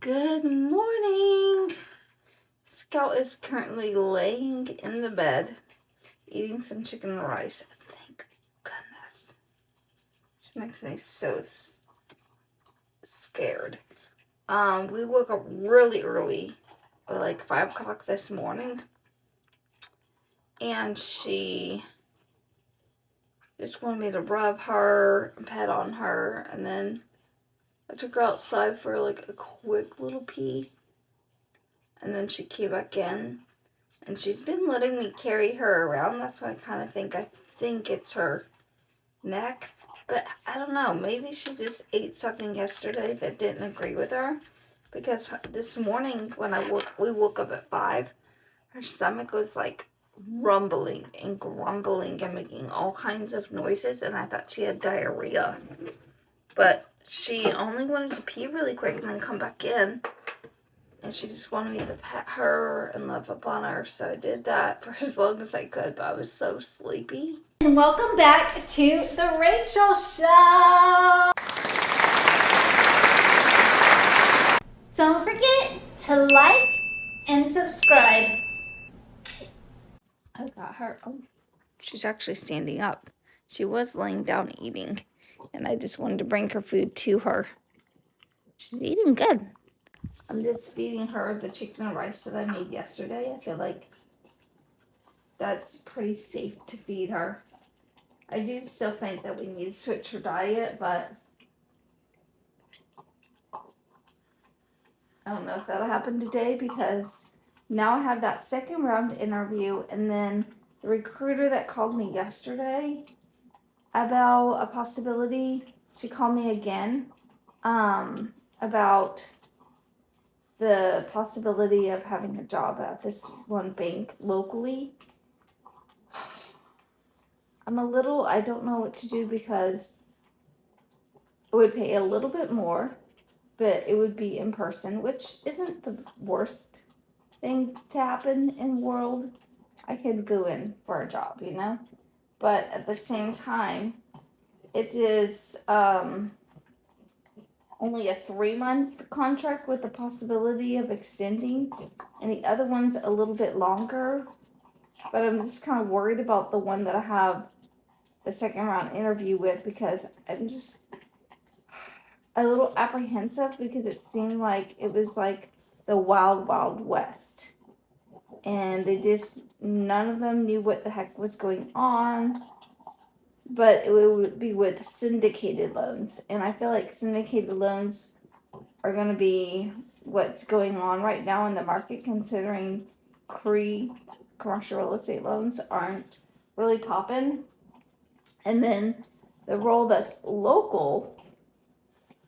Good morning. Scout is currently laying in the bed, eating some chicken and rice. Thank goodness. She makes me so scared. We woke up really early, like 5 o'clock this morning, and she just wanted me to rub her and pet on her, and then I took her outside for like a quick little pee, and then she came back in. And she's been letting me carry her around. That's why I think it's her neck. But I don't know. Maybe she just ate something yesterday that didn't agree with her. Because this morning when we woke up at 5, her stomach was like rumbling and grumbling and making all kinds of noises. And I thought she had diarrhea. But she only wanted to pee really quick and then come back in. And she just wanted me to pet her and love up on her. So I did that for as long as I could, but I was so sleepy. And welcome back to the Rachel Show. Don't forget to like and subscribe. I got her. Oh, she's actually standing up. She was laying down eating, and I just wanted to bring her food to her. She's eating good. I'm just feeding her the chicken and rice that I made yesterday. I feel like that's pretty safe to feed her. I do still think that we need to switch her diet, but I don't know if that'll happen today because now I have that second round interview, and then the recruiter that called me yesterday about a possibility, she called me again about the possibility of having a job at this one bank locally. I don't know what to do because it would pay a little bit more, but it would be in person, which isn't the worst thing to happen in the world. I could go in for a job, but at the same time, it is only a 3-month contract with the possibility of extending, and the other one's a little bit longer. But I'm just kind of worried about the one that I have the second round interview with, because I'm just a little apprehensive because it seemed like it was like the wild, wild west. And none of them knew what the heck was going on. But it would be with syndicated loans. And I feel like syndicated loans are going to be what's going on right now in the market, considering commercial real estate loans aren't really popping. And then the role that's local,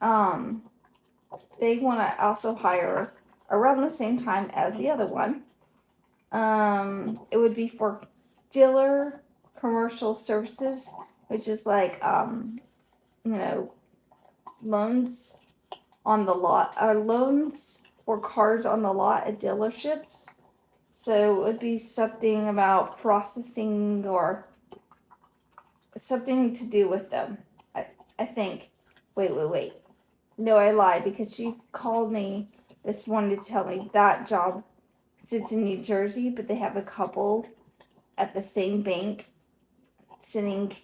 they want to also hire around the same time as the other one. It would be for dealer commercial services, which is like, loans on the lot, or loans for cars on the lot at dealerships. So it would be something about processing or something to do with them. I think. Wait. No, I lied, because she called me this morning to tell me that job sits in New Jersey, but they have a couple at the same bank sitting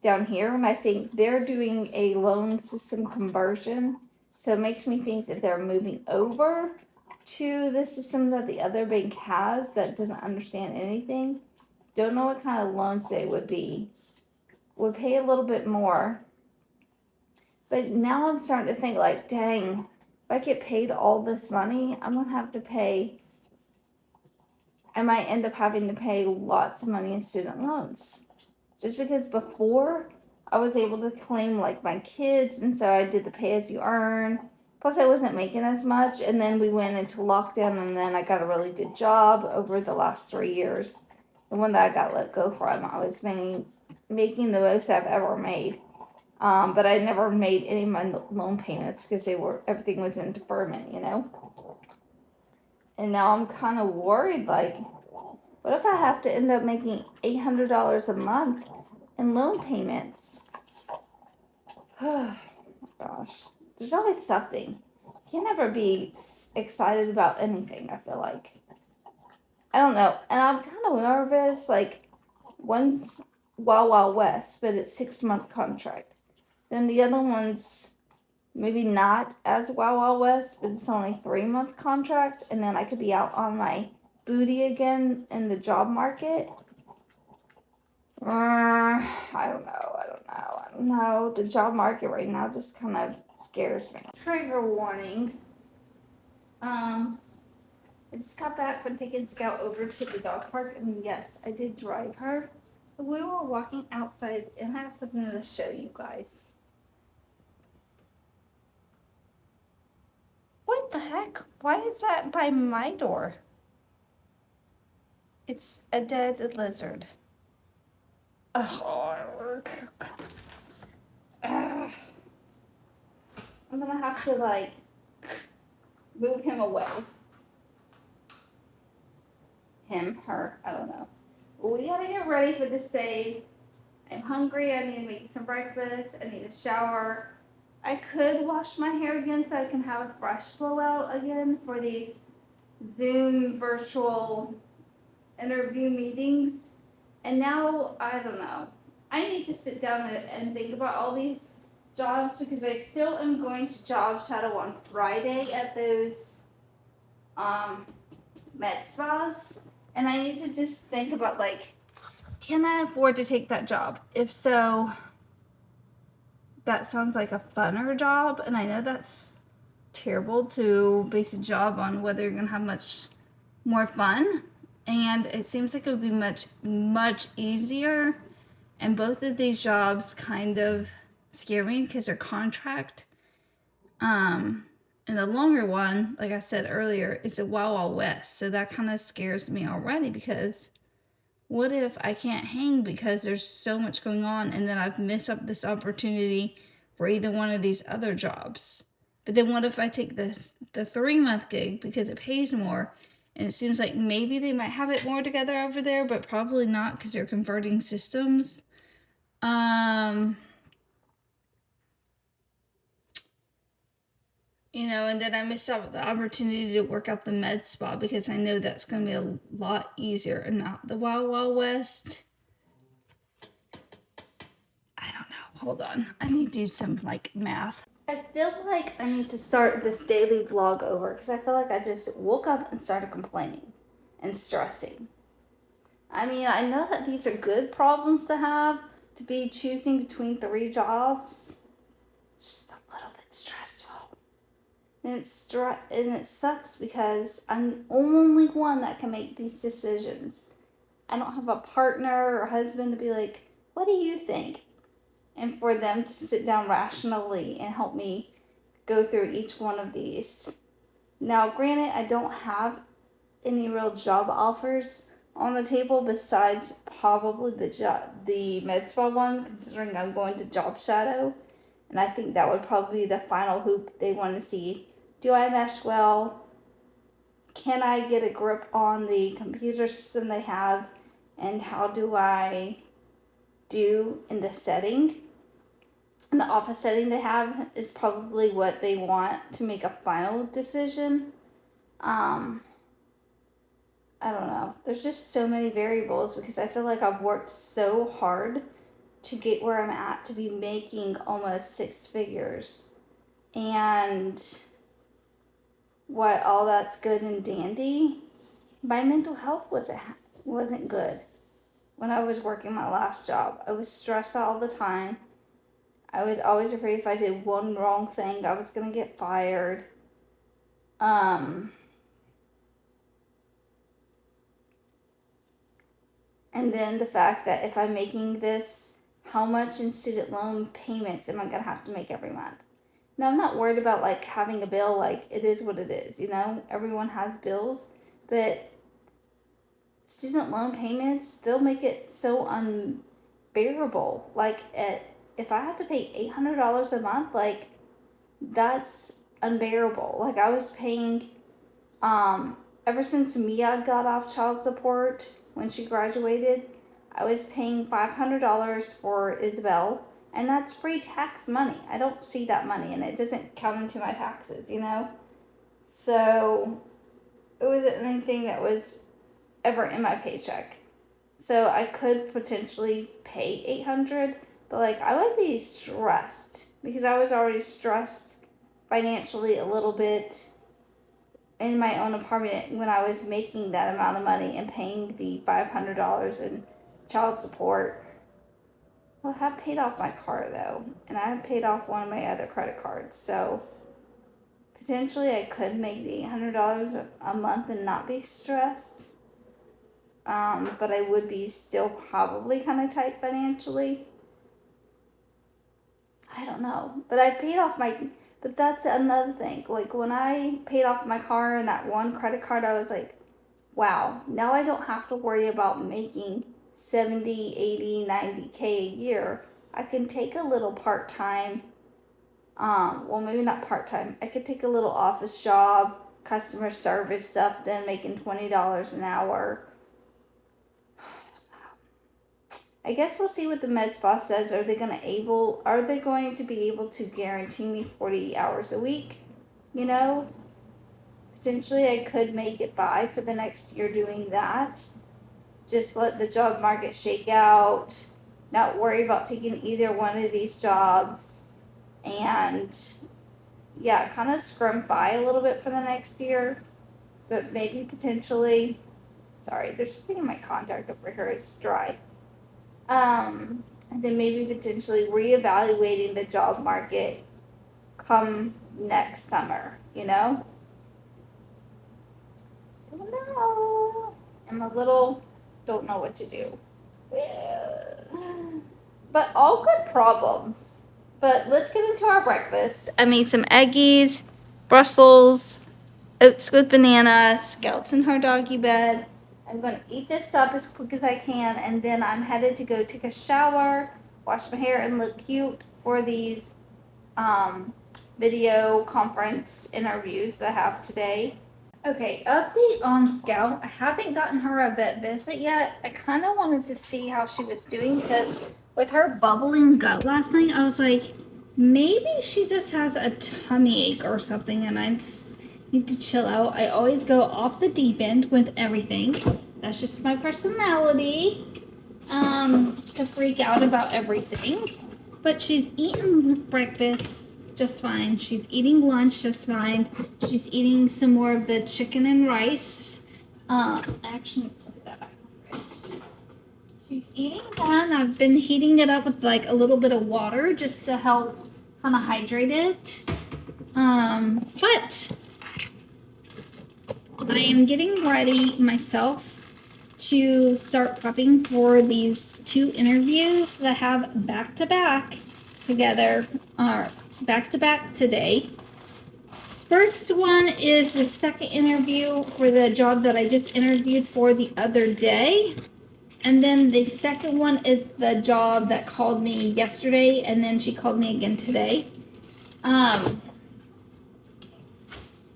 down here, and I think they're doing a loan system conversion. So it makes me think that they're moving over to the system that the other bank has that doesn't understand anything. Don't know what kind of loans they would be. Would pay a little bit more. But now I'm starting to think, like, dang, if I get paid all this money, I'm going to have to pay, I might end up having to pay lots of money in student loans. Just because before I was able to claim like my kids, and so I did the pay as you earn. Plus I wasn't making as much, and then we went into lockdown, and then I got a really good job over the last 3 years. The one that I got let go from, I was making the most I've ever made. But I never made any of my loan payments because everything was in deferment, And now I'm kind of worried, like, what if I have to end up making $800 a month in loan payments? Oh gosh, there's always something. can never be excited about anything, I feel like. I don't know. And I'm kind of nervous. Like, one's Wild Wild West, but it's 6 month contract. Then the other one's maybe not as Wild Wild West, but it's only 3 month contract. And then I could be out on my booty again in the job market. I don't know. I don't know. The job market right now just kind of scares me. Trigger warning. I just got back from taking Scout over to the dog park, and yes, I did drive her. We were walking outside, and I have something to show you guys. What the heck? Why is that by my door? It's a dead lizard. Oh, I'm gonna have to like move him away. Him, her, I don't know. Well, we gotta get ready for this day. I'm hungry. I need to make some breakfast. I need a shower. I could wash my hair again so I can have a fresh blowout again for these Zoom virtual interview meetings. And now, I don't know. I need to sit down and think about all these jobs because I still am going to job shadow on Friday at those med spas. And I need to just think about, like, can I afford to take that job? If so, that sounds like a funner job. And I know that's terrible to base a job on whether you're going to have much more fun. And it seems like it would be much easier. And both of these jobs kind of scare me because they're contract. And the longer one, like I said earlier, is a Wild Wild West. So that kind of scares me already because what if I can't hang because there's so much going on and then I've missed up this opportunity for either one of these other jobs? But then what if I take the 3 month gig because it pays more and it seems like maybe they might have it more together over there, but probably not because they're converting systems. And then I missed out the opportunity to work out the med spa because I know that's going to be a lot easier and not the Wild Wild West. I don't know. Hold on. I need to do some math. I feel like I need to start this daily vlog over because I feel like I just woke up and started complaining and stressing. I mean, I know that these are good problems to have, to be choosing between 3 jobs. It's just a little bit stressful. And it sucks because I'm the only one that can make these decisions. I don't have a partner or husband to be like, what do you think? And for them to sit down rationally and help me go through each one of these. Now, granted, I don't have any real job offers on the table besides probably the med spa one, considering I'm going to job shadow. And I think that would probably be the final hoop they want to see. Do I mesh well? Can I get a grip on the computer system they have? And how do I do in the setting? And the office setting they have is probably what they want to make a final decision. I don't know. There's just so many variables because I feel like I've worked so hard to get where I'm at to be making almost 6 figures. And what all that's good and dandy, my mental health wasn't good when I was working my last job. I was stressed all the time. I was always afraid if I did one wrong thing, I was gonna get fired. And then the fact that if I'm making this, how much in student loan payments am I gonna have to make every month? Now, I'm not worried about having a bill. It is what it is, everyone has bills, but student loan payments, they'll make it so unbearable. If I have to pay $800 a month, that's unbearable. I was paying, ever since Mia got off child support when she graduated, I was paying $500 for Isabel, and that's free tax money. I don't see that money, and it doesn't count into my taxes, So it wasn't anything that was ever in my paycheck. So I could potentially pay 800, but like I would be stressed because I was already stressed financially a little bit in my own apartment when I was making that amount of money and paying the $500 in child support. Well, I have paid off my car though, and I have paid off one of my other credit cards. So potentially I could make the $800 a month and not be stressed. But I would be still probably kind of tight financially. I don't know. But I paid off my. But that's another thing. Like when I paid off my car and that one credit card, I was like, wow, now I don't have to worry about making 70, 80, 90K a year. I can take a little part time. Well, maybe not part time. I could take a little office job, customer service stuff, then making $20 an hour. I guess we'll see what the med spa says. Are they going to be able to guarantee me 40 hours a week? You know, potentially I could make it by for the next year doing that. Just let the job market shake out, not worry about taking either one of these jobs, and yeah, kind of scrimp by a little bit for the next year, but maybe potentially, sorry, there's something in my contact over here, it's dry. And then maybe potentially reevaluating the job market come next summer, you know? Don't know. Don't know what to do. But all good problems. But let's get into our breakfast. I made some eggies, Brussels, oats with banana, Scout's in her doggy bed. I'm going to eat this up as quick as I can, and then I'm headed to go take a shower, wash my hair, and look cute for these video conference interviews I have today. Okay, update on Scout. I haven't gotten her a vet visit yet. I kind of wanted to see how she was doing because with her bubbling gut last night, I was like, maybe she just has a tummy ache or something, and I just need to chill out. I always go off the deep end with everything. That's just my personality, to freak out about everything. But she's eaten breakfast just fine. She's eating lunch just fine. She's eating some more of the chicken and rice. Actually, put that back in the fridge. She's eating that, and I've been heating it up with like a little bit of water just to help kind of hydrate it. But I am getting ready myself to start prepping for these 2 interviews that I have back to back together, back to back today. First one is the second interview for the job that I just interviewed for the other day. And then the second one is the job that called me yesterday, and then she called me again today.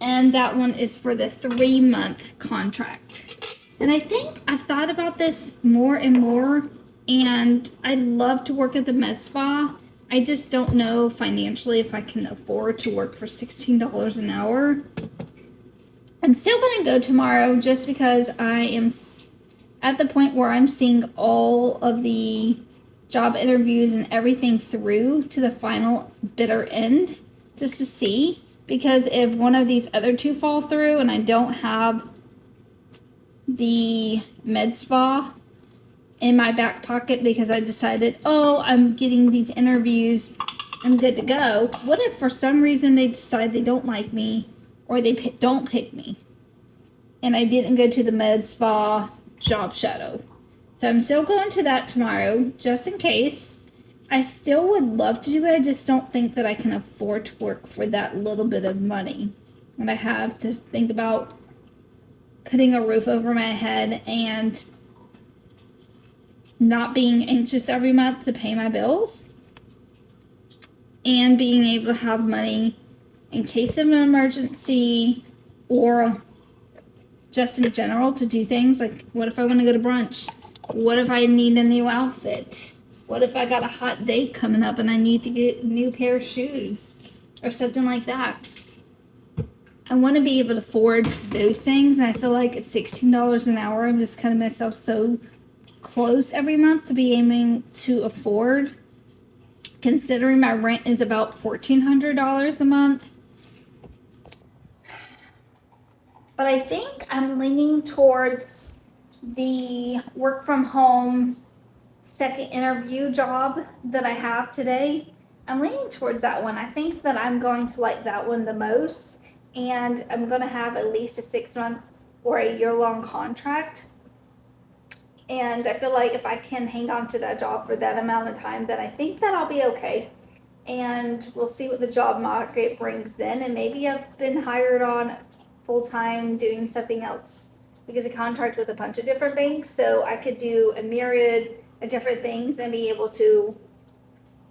And that one is for the 3-month contract. And I think I've thought about this more and more, and I'd love to work at the med spa. I just don't know financially if I can afford to work for $16 an hour. I'm still going to go tomorrow just because I am at the point where I'm seeing all of the job interviews and everything through to the final bitter end just to see. Because if one of these other 2 fall through and I don't have the med spa in my back pocket because I decided, I'm getting these interviews, I'm good to go. What if for some reason they decide they don't like me or they don't pick me and I didn't go to the med spa job shadow? So I'm still going to that tomorrow just in case. I still would love to do it. I just don't think that I can afford to work for that little bit of money. And I have to think about putting a roof over my head and not being anxious every month to pay my bills. And being able to have money in case of an emergency or just in general to do things. Like, what if I want to go to brunch? What if I need a new outfit? What if I got a hot date coming up and I need to get a new pair of shoes or something like that? I want to be able to afford those things. And I feel like at $16 an hour, I'm just cutting myself so close every month to be aiming to afford. Considering my rent is about $1,400 a month. But I think I'm leaning towards the work from home second interview job that I have today. I'm leaning towards that one. I think that I'm going to like that one the most, and I'm going to have at least a 6-month or a year-long contract. And I feel like if I can hang on to that job for that amount of time, then I think that I'll be okay. And we'll see what the job market brings in. And maybe I've been hired on full-time doing something else because I contract with a bunch of different banks. So I could do a myriad of different things and be able to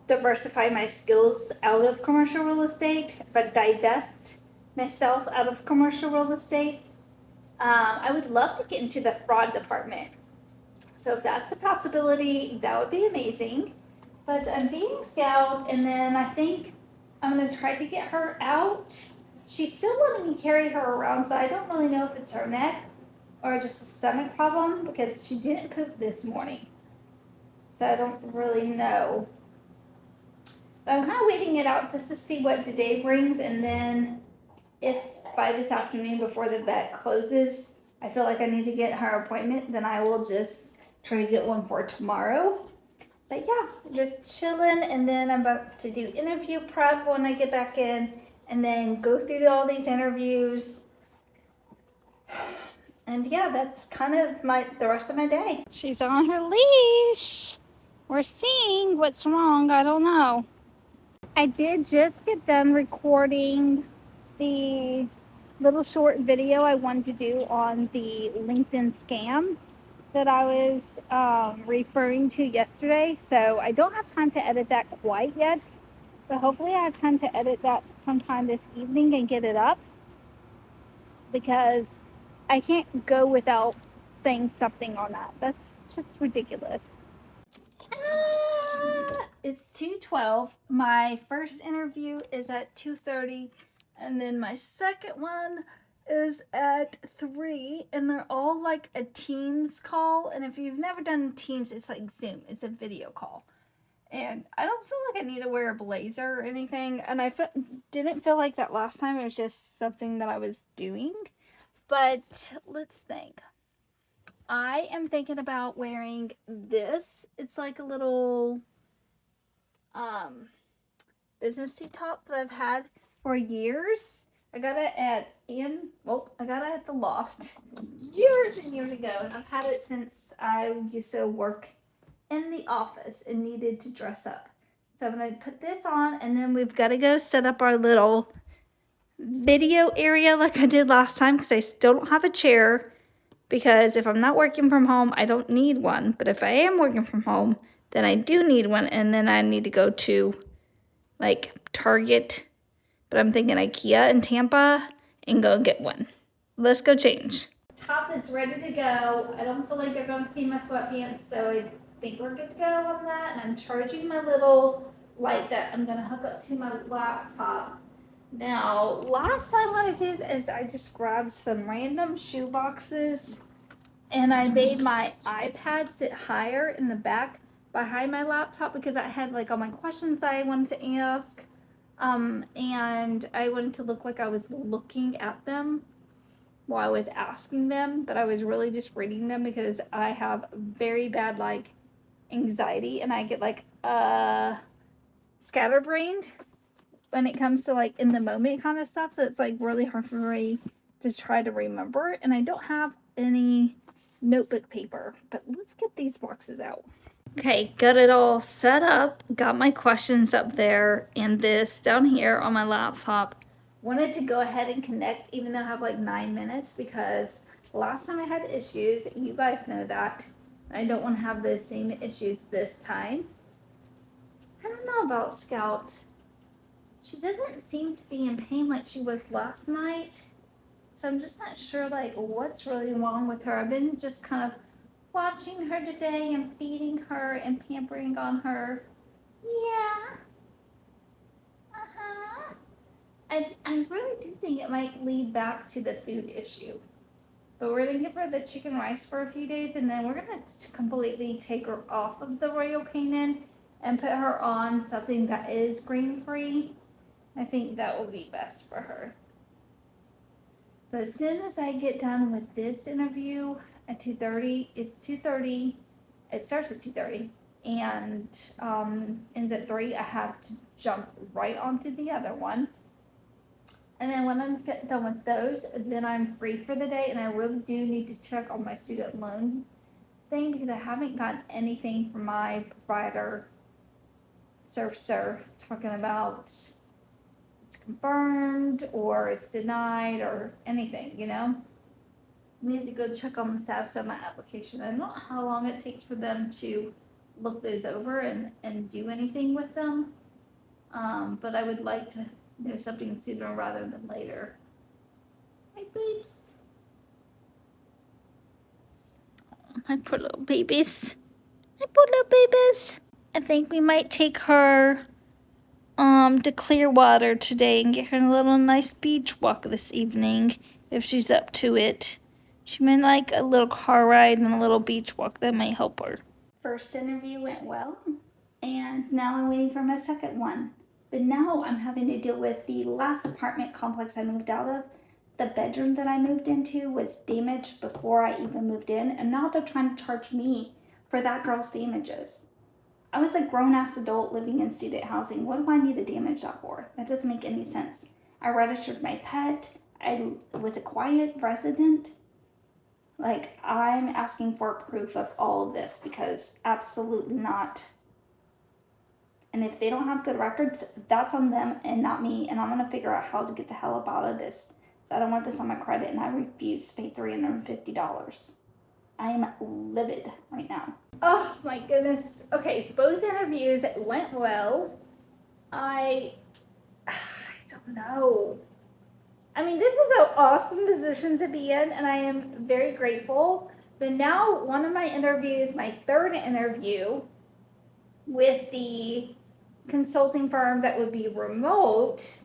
diversify my skills out of commercial real estate, but divest myself out of commercial real estate. I would love to get into the fraud department. So if that's a possibility, that would be amazing. But I'm being Scout, and then I think I'm gonna try to get her out. She's still letting me carry her around, so I don't really know if it's her neck or just a stomach problem because she didn't poop this morning. So I don't really know. But I'm kind of waiting it out just to see what the day brings, and then if by this afternoon before the vet closes, I feel like I need to get her appointment, then I will just try to get one for tomorrow. But yeah, just chilling, and then I'm about to do interview prep when I get back in, and then go through all these interviews. And yeah, that's kind of the rest of my day. She's on her leash. We're seeing what's wrong. I don't know. I did just get done recording the little short video I wanted to do on the LinkedIn scam that I was referring to yesterday. So I don't have time to edit that quite yet, but hopefully I have time to edit that sometime this evening and get it up, because I can't go without saying something on that. That's just ridiculous. It's 2:12. My first interview is at 2:30, and then my second one is at 3, and they're all like a Teams call. And if you've never done Teams, it's like Zoom. It's a video call. And I don't feel like I need to wear a blazer or anything. And I didn't feel like that last time. It was just something that I was doing. But let's think. I am thinking about wearing this. It's like a little business tee top that I've had for years. I got it at the loft years and years ago, and I've had it since I used to work in the office and needed to dress up. So I'm gonna put this on, and then we've got to go set up our little video area like I did last time, because I still don't have a chair, because if I'm not working from home, I don't need one. But if I am working from home, then I do need one, and then I need to go to like Target, but I'm thinking IKEA in Tampa, and go get one. Let's go change. Top is ready to go. I don't feel like they're gonna see my sweatpants, so I think we're good to go on that. And I'm charging my little light that I'm gonna hook up to my laptop. Now, last time what I did is I just grabbed some random shoe boxes, and I made my iPad sit higher in the back behind my laptop, because I had like all my questions I wanted to ask, and I wanted to look like I was looking at them while I was asking them, but I was really just reading them, because I have very bad like anxiety, and I get like scatterbrained when it comes to like in the moment kind of stuff. So it's like really hard for me to try to remember, and I don't have any notebook paper. But let's get these boxes out. Okay, got it all set up, got my questions up there, and this down here on my laptop. Wanted to go ahead and connect, even though I have like 9 minutes, because last time I had issues, you guys know that. I don't want to have those same issues this time. I don't know about Scout. She doesn't seem to be in pain like she was last night. So I'm just not sure like what's really wrong with her. I've been just kind of watching her today and feeding her and pampering on her. Yeah. Uh-huh. I really do think it might lead back to the food issue. But we're gonna give her the chicken rice for a few days, and then we're gonna completely take her off of the Royal Canin and put her on something that is grain free. I think that will be best for her. But as soon as I get done with this interview at 2:30, it's 2:30. It starts at 2:30 and ends at 3. I have to jump right onto the other one. And then when I'm done with those, then I'm free for the day. And I really do need to check on my student loan thing because I haven't gotten anything from my provider, Surf talking about it's confirmed or it's denied or anything, you know? We have to go check on the status of my application. I don't know how long it takes for them to look those over and do anything with them. But I would like to know something sooner rather than later. Hi, babes. My poor little babies. My poor little babies. I think we might take her to Clearwater today and get her a little nice beach walk this evening if she's up to it. She might like a little car ride and a little beach walk. That might help her. First interview went well, and now I'm waiting for my second one. But now I'm having to deal with the last apartment complex I moved out of. The bedroom that I moved into was damaged before I even moved in, and now they're trying to charge me for that girl's damages. I was a grown-ass adult living in student housing. What do I need to damage that for? That doesn't make any sense. I registered my pet. I was a quiet resident. Like, I'm asking for proof of all of this because absolutely not. And if they don't have good records, that's on them and not me. And I'm going to figure out how to get the hell up out of this. So I don't want this on my credit, and I refuse to pay $350. I am livid right now. Oh my goodness. Okay, both interviews went well. I don't know. I mean, this is an awesome position to be in, and I am very grateful. But now one of my interviews, my third interview with the consulting firm that would be remote,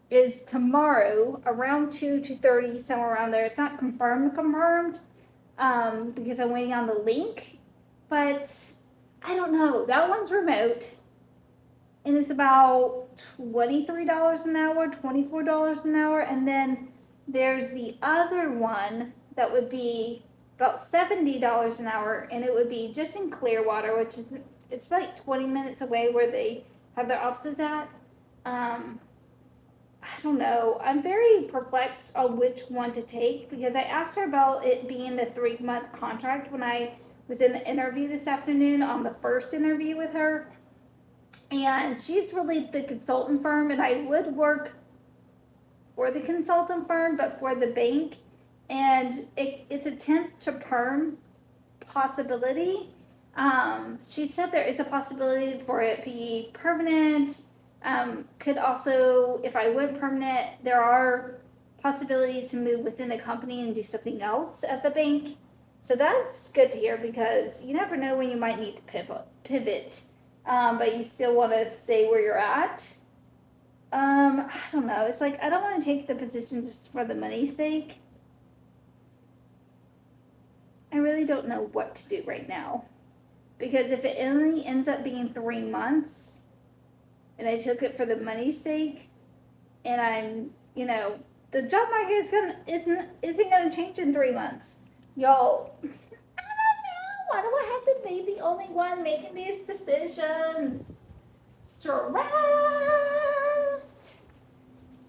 is tomorrow around 2:30, somewhere around there. It's not confirmed, because I'm waiting on the link, but I don't know. That one's remote, and it's about $23 an hour, $24 an hour, and then there's the other one that would be about $70 an hour, and it would be just in Clearwater, which is it's like 20 minutes away where they have their offices at. I don't know. I'm very perplexed on which one to take because I asked her about it being the 3-month contract when I was in the interview this afternoon on the first interview with her. And she's really the consultant firm, and I would work for the consultant firm, but for the bank. And it's a temp to perm possibility. She said there is a possibility for it to be permanent. Could also, if I went permanent, there are possibilities to move within the company and do something else at the bank. So that's good to hear because you never know when you might need to pivot. But you still want to stay where you're at. I don't know. It's like I don't want to take the position just for the money's sake. I really don't know what to do right now. Because if it only ends up being 3 months, and I took it for the money's sake, and I'm, the job market isn't gonna change in 3 months, y'all. I don't know. Why do I have to be the only one making these decisions? Stressed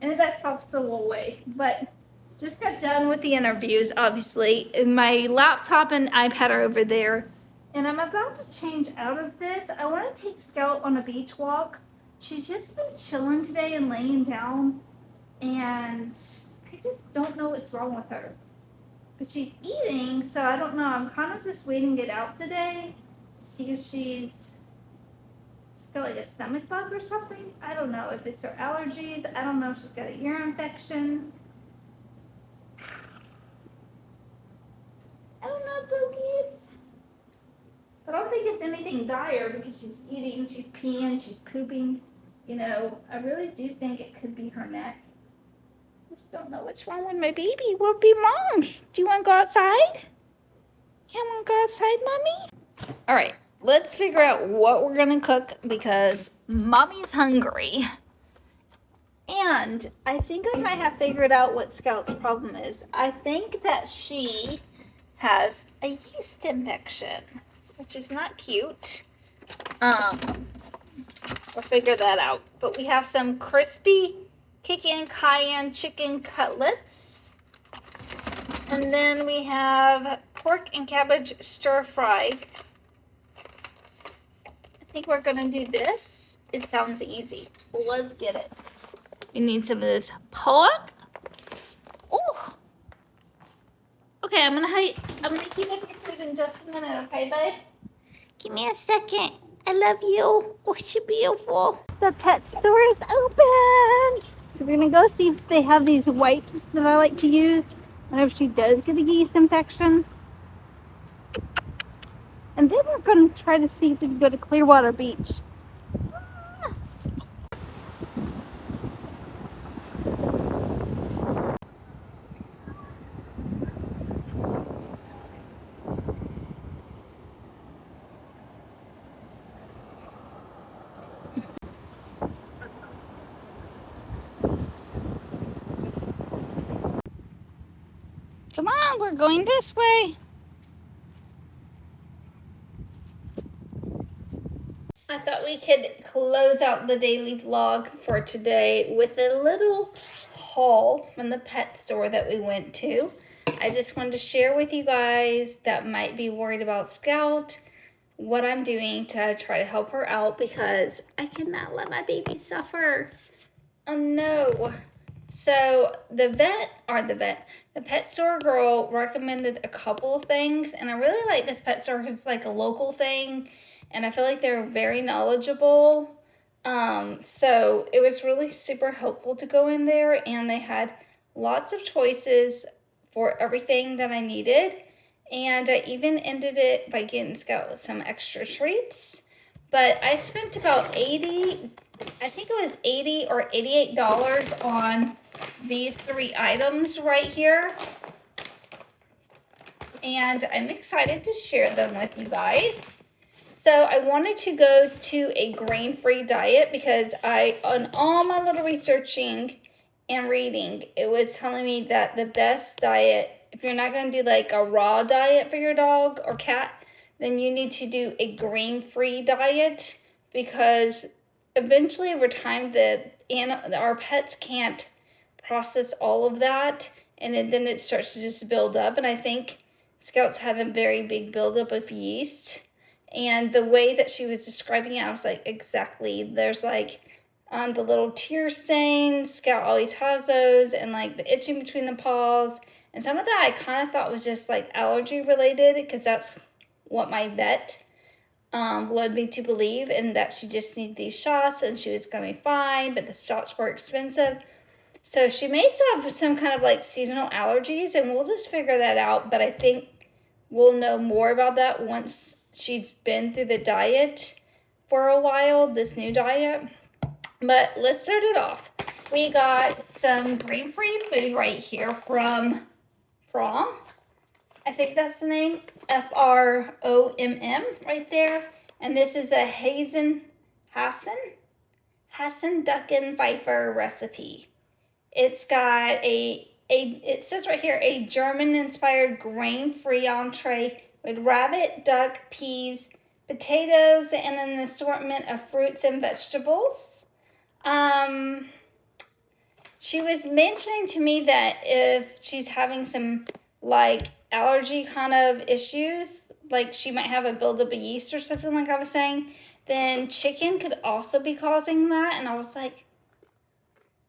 in the best possible way, but just got done with the interviews, obviously, and my laptop and iPad are over there. And I'm about to change out of this. I want to take Scout on a beach walk. She's just been chilling today and laying down, and I just don't know what's wrong with her. But she's eating, so I don't know. I'm kind of just waiting it out today to see if she's got like a stomach bug or something. I don't know if it's her allergies. I don't know if she's got a ear infection. I don't know, Boogies. I don't think it's anything dire because she's eating, she's peeing, she's pooping. You know, I really do think it could be her neck. Just don't know what's wrong with my baby. What be wrong? Do you want to go outside? You want to go outside, Mommy? All right, let's figure out what we're going to cook because Mommy's hungry. And I think I might have figured out what Scout's problem is. I think that she has a yeast infection, which is not cute. We'll figure that out. But we have some crispy kicking cayenne chicken cutlets. And then we have pork and cabbage stir fry. I think we're gonna do this. It sounds easy. Let's get it. We need some of this pork. Oh. Okay, I'm gonna heat up your food in just a minute, okay, babe? Give me a second. I love you. Oh, you're beautiful. The pet store is open. So we're gonna go see if they have these wipes that I like to use. And if she does get a yeast infection. And then we're gonna try to see if we can go to Clearwater Beach. Come on, we're going this way. I thought we could close out the daily vlog for today with a little haul from the pet store that we went to. I just wanted to share with you guys that might be worried about Scout, what I'm doing to try to help her out because I cannot let my baby suffer. Oh no. So the pet store girl recommended a couple of things, and I really like this pet store because it's like a local thing, and I feel like they're very knowledgeable. So it was really super helpful to go in there, and they had lots of choices for everything that I needed, and I even ended it by getting Scout some extra treats. But I spent about $80 or $88 on these 3 items right here. And I'm excited to share them with you guys. So I wanted to go to a grain-free diet because on all my little researching and reading, it was telling me that the best diet, if you're not going to do like a raw diet for your dog or cat, then you need to do a grain-free diet because eventually over time our pets can't process all of that, and then it starts to just build up. And I think Scout's had a very big buildup of yeast, and the way that she was describing it, I was like, exactly. There's like the little tear stains. Scout always has those, and like the itching between the paws, and some of that I kind of thought was just like allergy related because that's what my vet led me to believe, and that she just needed these shots and she was gonna be fine, but the shots were expensive. So she may still have some kind of like seasonal allergies, and we'll just figure that out. But I think we'll know more about that once she's been through the diet for a while, this new diet. But let's start it off. We got some grain-free food right here from I think that's the name, FROMM right there. And this is a Hassan Ducken Pfeiffer recipe. It's got it says right here, a German-inspired grain-free entree with rabbit, duck, peas, potatoes, and an assortment of fruits and vegetables. She was mentioning to me that if she's having some like allergy kind of issues, like she might have a buildup of yeast or something like I was saying, then chicken could also be causing that. And I was like,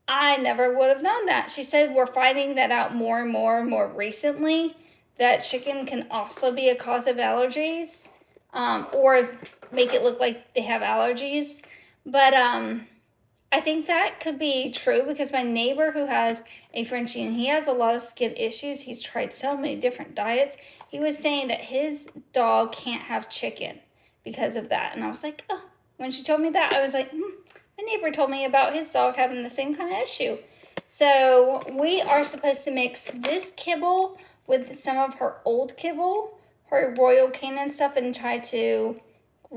I never would have known that. She said we're finding that out more and more recently, that chicken can also be a cause of allergies, or make it look like they have allergies. But I think that could be true because my neighbor who has a Frenchie, and he has a lot of skin issues. He's tried so many different diets. He was saying that his dog can't have chicken because of that. And I was like, oh, when she told me that, I was like, my neighbor told me about his dog having the same kind of issue. So we are supposed to mix this kibble with some of her old kibble, her Royal Canin stuff, and try to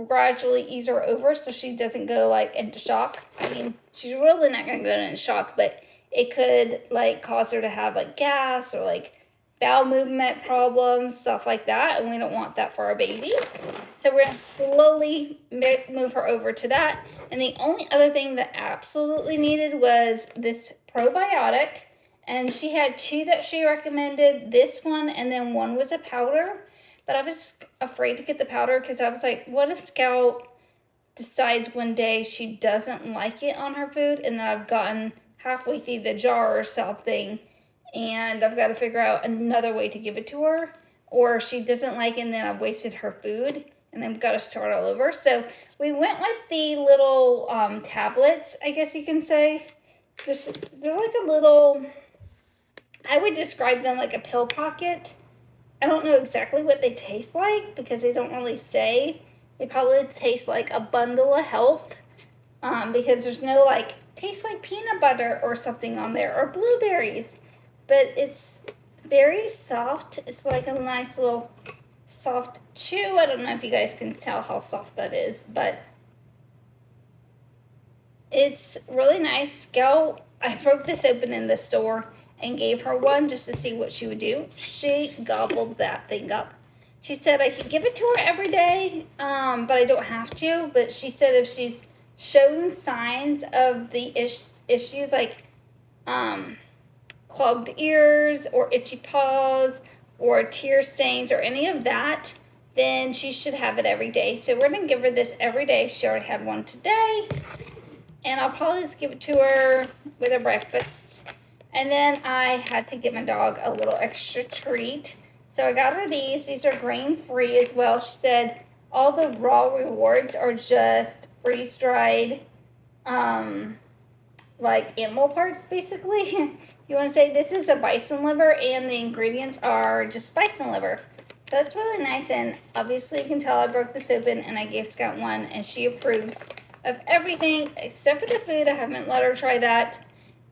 gradually ease her over so she doesn't go like into shock. I mean, she's really not gonna go into shock, but it could like cause her to have like gas or like bowel movement problems, stuff like that, and we don't want that for our baby. So we're gonna slowly move her over to that. And the only other thing that absolutely needed was this probiotic, and she had 2 that she recommended, this one and then one was a powder. But I was afraid to get the powder because I was like, what if Scout decides one day she doesn't like it on her food, and then I've gotten halfway through the jar or something and I've got to figure out another way to give it to her, or she doesn't like it and then I've wasted her food and then we've got to start all over. So we went with the little tablets, I guess you can say. They're like a little, I would describe them like a pill pocket. I don't know exactly what they taste like because they don't really say. They probably taste like a bundle of health because there's no like, tastes like peanut butter or something on there, or blueberries. But it's very soft. It's like a nice little soft chew. I don't know if you guys can tell how soft that is, but it's really nice. I broke this open in the store and gave her one just to see what she would do. She gobbled that thing up. She said I could give it to her every day, but I don't have to. But she said if she's showing signs of the issues like clogged ears or itchy paws or tear stains or any of that, then she should have it every day. So we're going to give her this every day. She already had one today. And I'll probably just give it to her with her breakfast. And then I had to get my dog a little extra treat. So I got her these. These are grain-free as well. She said all the raw rewards are just freeze-dried, like animal parts, basically. You want to say this is a bison liver, and the ingredients are just bison liver. So that's really nice, and obviously you can tell I broke this open, and I gave Scout one, and she approves of everything except for the food. I haven't let her try that.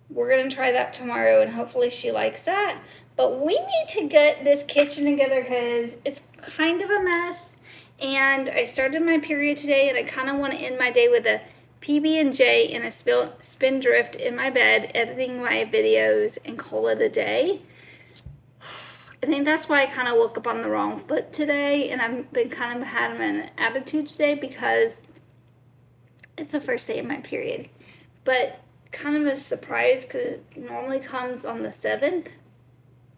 We're going to try that tomorrow, and hopefully she likes that. But we need to get this kitchen together because it's kind of a mess. And I started my period today, and I kind of want to end my day with a PB&J and a spindrift in my bed, editing my videos, and call it a day. I think that's why I kind of woke up on the wrong foot today, and I've been kind of having an attitude today because it's the first day of my period. But kind of a surprise because it normally comes on the 7th,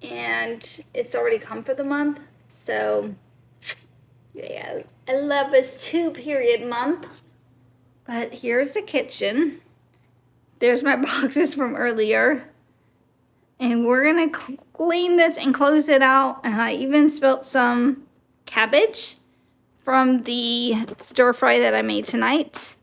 and it's already come for the month. So yeah, I love this 2-period month. But here's the kitchen. There's my boxes from earlier. And we're going to clean this and close it out. And I even spilt some cabbage from the stir fry that I made tonight.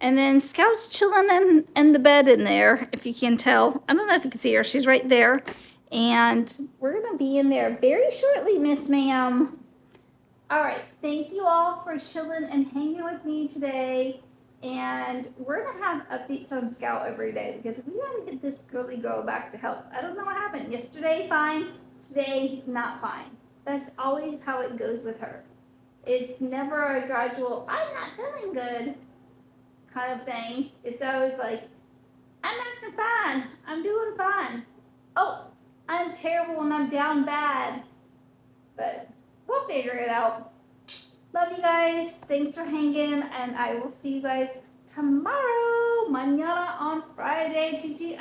And then Scout's chilling in the bed in there, if you can tell. I don't know if you can see her. She's right there. And we're going to be in there very shortly, Miss Ma'am. All right. Thank you all for chilling and hanging with me today. And we're going to have updates on Scout every day because we got to get this girly girl back to health. I don't know what happened. Yesterday, fine. Today, not fine. That's always how it goes with her. It's never a gradual, I'm not feeling good kind of thing. It's always like, I'm acting fine. I'm doing fine. Oh, I'm terrible and I'm down bad. But we'll figure it out. Love you guys. Thanks for hanging, and I will see you guys tomorrow. Mañana on Friday. TGIF.